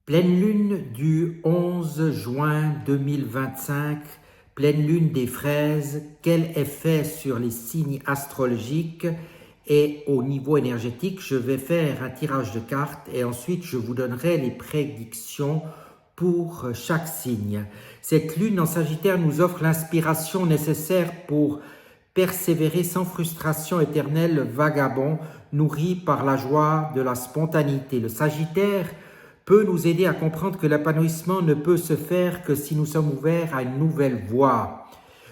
Pleine lune du 11 juin 2025, pleine lune des fraises, quel effet sur les signes astrologiques et au niveau énergétique? Je vais faire un tirage de cartes et ensuite je vous donnerai les prédictions pour chaque signe. Cette lune en Sagittaire nous offre l'inspiration nécessaire pour persévérer sans frustration éternelle, vagabond, nourri par la joie de la spontanéité. Le Sagittaire peut nous aider à comprendre que l'épanouissement ne peut se faire que si nous sommes ouverts à une nouvelle voie.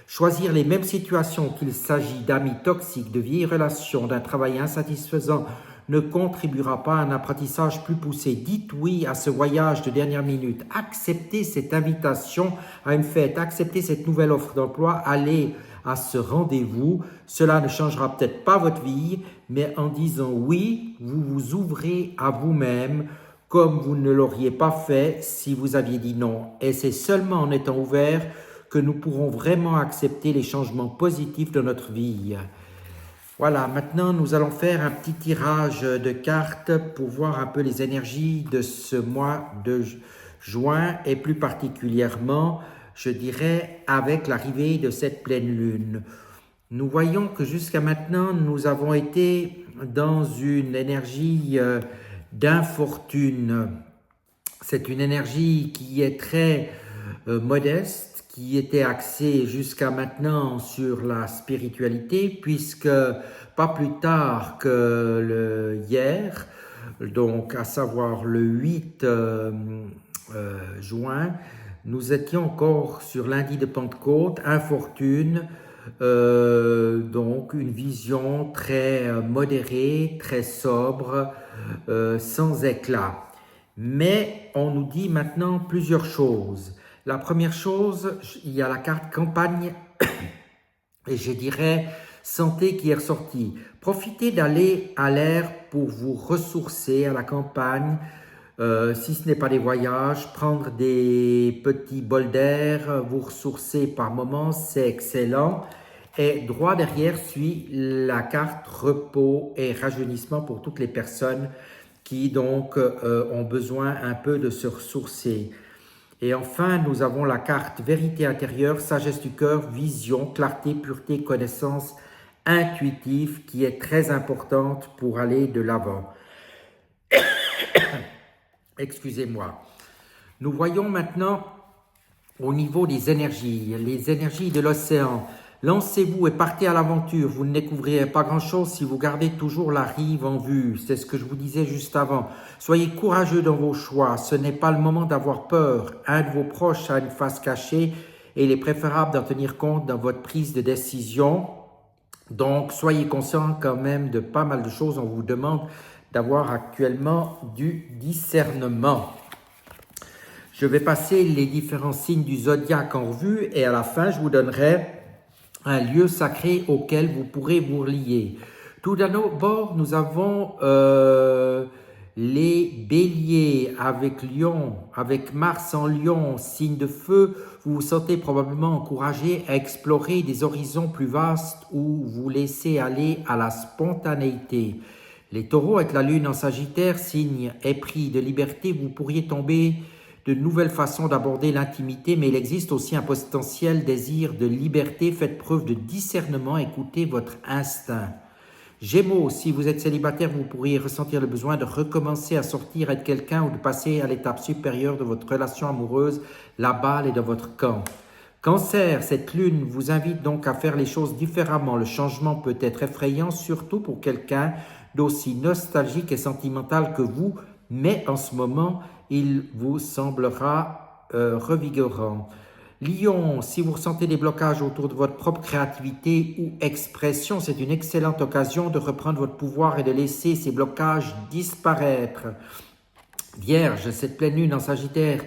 Choisir les mêmes situations, qu'il s'agit d'amis toxiques, de vieilles relations, d'un travail insatisfaisant, ne contribuera pas à un apprentissage plus poussé. Dites oui à ce voyage de dernière minute. Acceptez cette invitation à une fête, acceptez cette nouvelle offre d'emploi, allez à ce rendez-vous. Cela ne changera peut-être pas votre vie, mais en disant oui, vous vous ouvrez à vous-même, comme vous ne l'auriez pas fait si vous aviez dit non. Et c'est seulement en étant ouvert que nous pourrons vraiment accepter les changements positifs de notre vie. Voilà, maintenant nous allons faire un petit tirage de cartes pour voir un peu les énergies de ce mois de juin et plus particulièrement, je dirais, avec l'arrivée de cette pleine lune. Nous voyons que jusqu'à maintenant, nous avons été dans une énergie d'infortune. C'est une énergie qui est très modeste, qui était axée jusqu'à maintenant sur la spiritualité, puisque pas plus tard que hier, donc à savoir le 8 juin, nous étions encore sur lundi de Pentecôte, infortune, donc une vision très modérée, très sobre, sans éclat. Mais on nous dit maintenant plusieurs choses. La première chose, il y a la carte campagne et je dirais santé qui est ressortie. Profitez d'aller à l'air pour vous ressourcer à la campagne, si ce n'est pas des voyages, prendre des petits bols d'air, vous ressourcer par moments, c'est excellent. Et droit derrière suit la carte repos et rajeunissement pour toutes les personnes qui donc ont besoin un peu de se ressourcer. Et enfin, nous avons la carte vérité intérieure, sagesse du cœur, vision, clarté, pureté, connaissance intuitive qui est très importante pour aller de l'avant. Excusez-moi. Nous voyons maintenant au niveau des énergies, les énergies de l'océan. Lancez-vous et partez à l'aventure, vous ne découvrirez pas grand-chose si vous gardez toujours la rive en vue, c'est ce que je vous disais juste avant. Soyez courageux dans vos choix, ce n'est pas le moment d'avoir peur. Un de vos proches a une face cachée et il est préférable d'en tenir compte dans votre prise de décision. Donc, soyez conscient quand même de pas mal de choses, on vous demande d'avoir actuellement du discernement. Je vais passer les différents signes du zodiaque en revue et à la fin, je vous donnerai un lieu sacré auquel vous pourrez vous relier. Tout d'abord, nous avons les béliers avec Lion, avec Mars en Lion, signe de feu. Vous vous sentez probablement encouragé à explorer des horizons plus vastes où vous laissez aller à la spontanéité. Les taureaux avec la lune en Sagittaire, signe épris de liberté, vous pourriez tomber de nouvelles façons d'aborder l'intimité, mais il existe aussi un potentiel désir de liberté. Faites preuve de discernement, écoutez votre instinct. Gémeaux, si vous êtes célibataire, vous pourriez ressentir le besoin de recommencer à sortir avec quelqu'un ou de passer à l'étape supérieure de votre relation amoureuse. La balle est dans votre camp. Cancer, cette lune vous invite donc à faire les choses différemment. Le changement peut être effrayant, surtout pour quelqu'un d'aussi nostalgique et sentimental que vous, mais en ce moment, il vous semblera revigorant. Lion, si vous ressentez des blocages autour de votre propre créativité ou expression, c'est une excellente occasion de reprendre votre pouvoir et de laisser ces blocages disparaître. Vierge, cette pleine lune en Sagittaire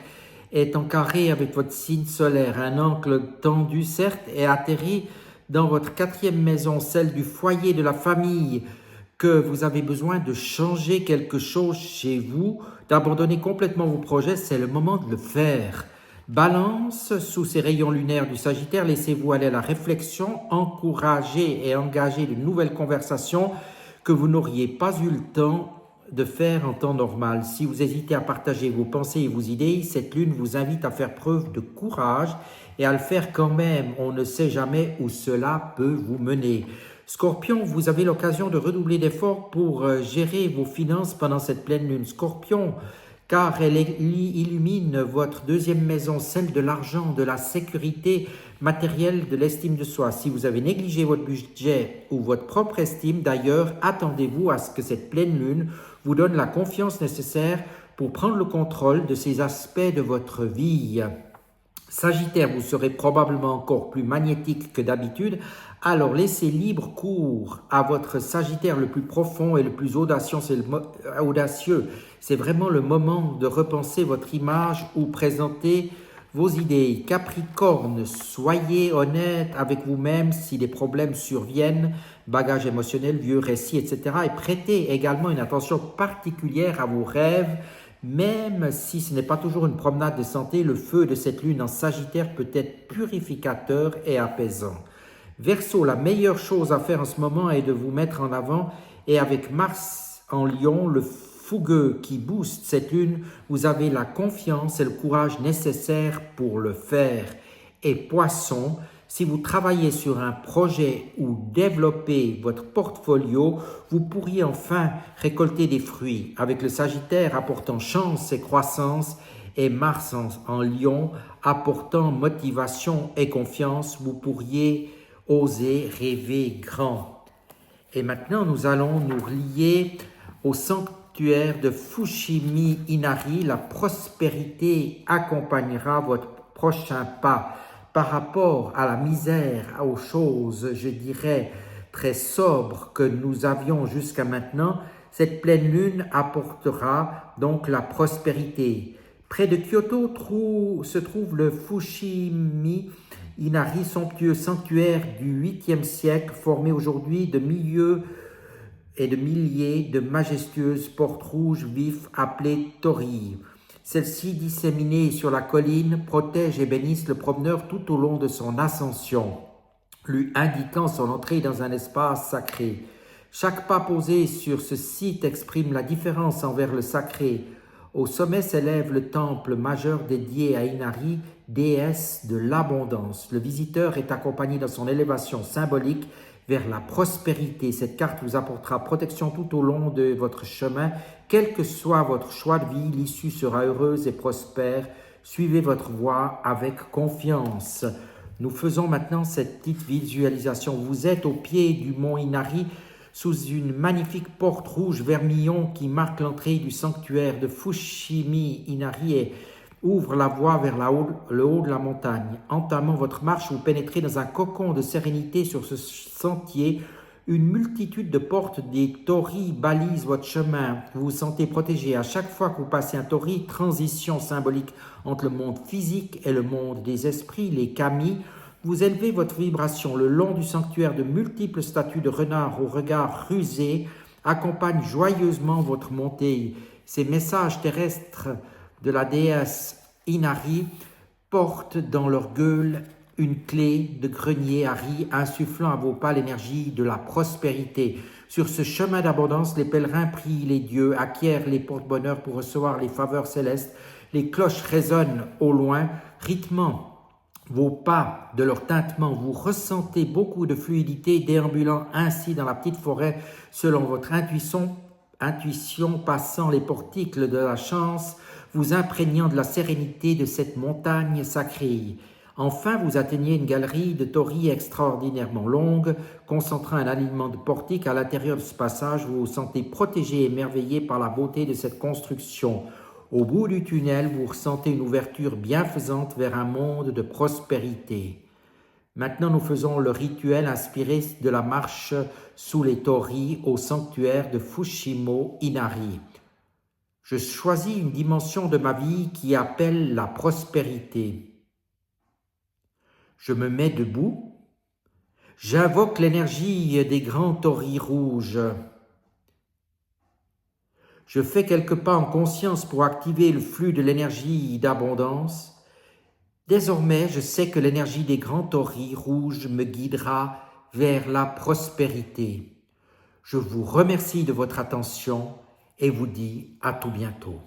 est en carré avec votre signe solaire, un angle tendu certes et atterri dans votre 4e maison, celle du foyer de la famille, que vous avez besoin de changer quelque chose chez vous, d'abandonner complètement vos projets, c'est le moment de le faire. Balance, sous ces rayons lunaires du Sagittaire, laissez-vous aller à la réflexion, encouragez et engagez de nouvelles conversations que vous n'auriez pas eu le temps de faire en temps normal. Si vous hésitez à partager vos pensées et vos idées, cette lune vous invite à faire preuve de courage et à le faire quand même. On ne sait jamais où cela peut vous mener. Scorpion, vous avez l'occasion de redoubler d'efforts pour gérer vos finances pendant cette pleine lune. Scorpion, car elle illumine votre deuxième maison, celle de l'argent, de la sécurité matérielle, de l'estime de soi. Si vous avez négligé votre budget ou votre propre estime, d'ailleurs, attendez-vous à ce que cette pleine lune vous donne la confiance nécessaire pour prendre le contrôle de ces aspects de votre vie. Sagittaire, vous serez probablement encore plus magnétique que d'habitude, alors laissez libre cours à votre Sagittaire le plus profond et le plus audacieux. C'est vraiment le moment de repenser votre image ou présenter vos idées. Capricorne, soyez honnête avec vous-même si des problèmes surviennent, bagages émotionnels, vieux récits, etc. Et prêtez également une attention particulière à vos rêves. Même si ce n'est pas toujours une promenade de santé, le feu de cette lune en Sagittaire peut être purificateur et apaisant. Verseau, la meilleure chose à faire en ce moment est de vous mettre en avant et avec Mars en Lion, le fougueux qui booste cette lune, vous avez la confiance et le courage nécessaires pour le faire. Et Poisson, si vous travaillez sur un projet ou développez votre portfolio, vous pourriez enfin récolter des fruits. Avec le Sagittaire apportant chance et croissance et Mars en Lion apportant motivation et confiance, vous pourriez oser rêver grand. Et maintenant, nous allons nous lier au sanctuaire de Fushimi Inari. La prospérité accompagnera votre prochain pas. Par rapport à la misère, aux choses, je dirais, très sobres que nous avions jusqu'à maintenant, cette pleine lune apportera donc la prospérité. Près de Kyoto se trouve le Fushimi Inari, somptueux sanctuaire du 8e siècle, formé aujourd'hui de milliers de majestueuses portes rouges vifs appelées torii. Celles-ci, disséminées sur la colline, protègent et bénissent le promeneur tout au long de son ascension, lui indiquant son entrée dans un espace sacré. Chaque pas posé sur ce site exprime la différence envers le sacré. Au sommet s'élève le temple majeur dédié à Inari, déesse de l'abondance. Le visiteur est accompagné dans son élévation symbolique vers la prospérité. Cette carte vous apportera protection tout au long de votre chemin. Quel que soit votre choix de vie, l'issue sera heureuse et prospère. Suivez votre voie avec confiance. Nous faisons maintenant cette petite visualisation. Vous êtes au pied du mont Inari, sous une magnifique porte rouge vermillon qui marque l'entrée du sanctuaire de Fushimi Inari et ouvre la voie vers le haut de la montagne. Entamant votre marche, vous pénétrez dans un cocon de sérénité sur ce sentier. Une multitude de portes des torii balisent votre chemin. Vous vous sentez protégé. À chaque fois que vous passez un tori, transition symbolique entre le monde physique et le monde des esprits, les kami, vous élevez votre vibration. Le long du sanctuaire, de multiples statues de renards au regard rusé accompagnent joyeusement votre montée. Ces messages terrestres de la déesse Inari portent dans leur gueule une clé de grenier à riz insufflant à vos pas l'énergie de la prospérité. Sur ce chemin d'abondance, les pèlerins prient les dieux, acquièrent les porte-bonheur pour recevoir les faveurs célestes. Les cloches résonnent au loin, rythmant vos pas de leur tintement. Vous ressentez beaucoup de fluidité, déambulant ainsi dans la petite forêt selon votre intuition passant les portiques de la chance, vous imprégnant de la sérénité de cette montagne sacrée. Enfin, vous atteignez une galerie de torii extraordinairement longue, concentrant un alignement de portiques. À l'intérieur de ce passage, vous vous sentez protégé et émerveillé par la beauté de cette construction. Au bout du tunnel, vous ressentez une ouverture bienfaisante vers un monde de prospérité. Maintenant, nous faisons le rituel inspiré de la marche sous les torii au sanctuaire de Fushimi Inari. Je choisis une dimension de ma vie qui appelle la prospérité. Je me mets debout. J'invoque l'énergie des grands torii rouges. Je fais quelques pas en conscience pour activer le flux de l'énergie d'abondance. Désormais, je sais que l'énergie des grands torii rouges me guidera vers la prospérité. Je vous remercie de votre attention et vous dit à tout bientôt.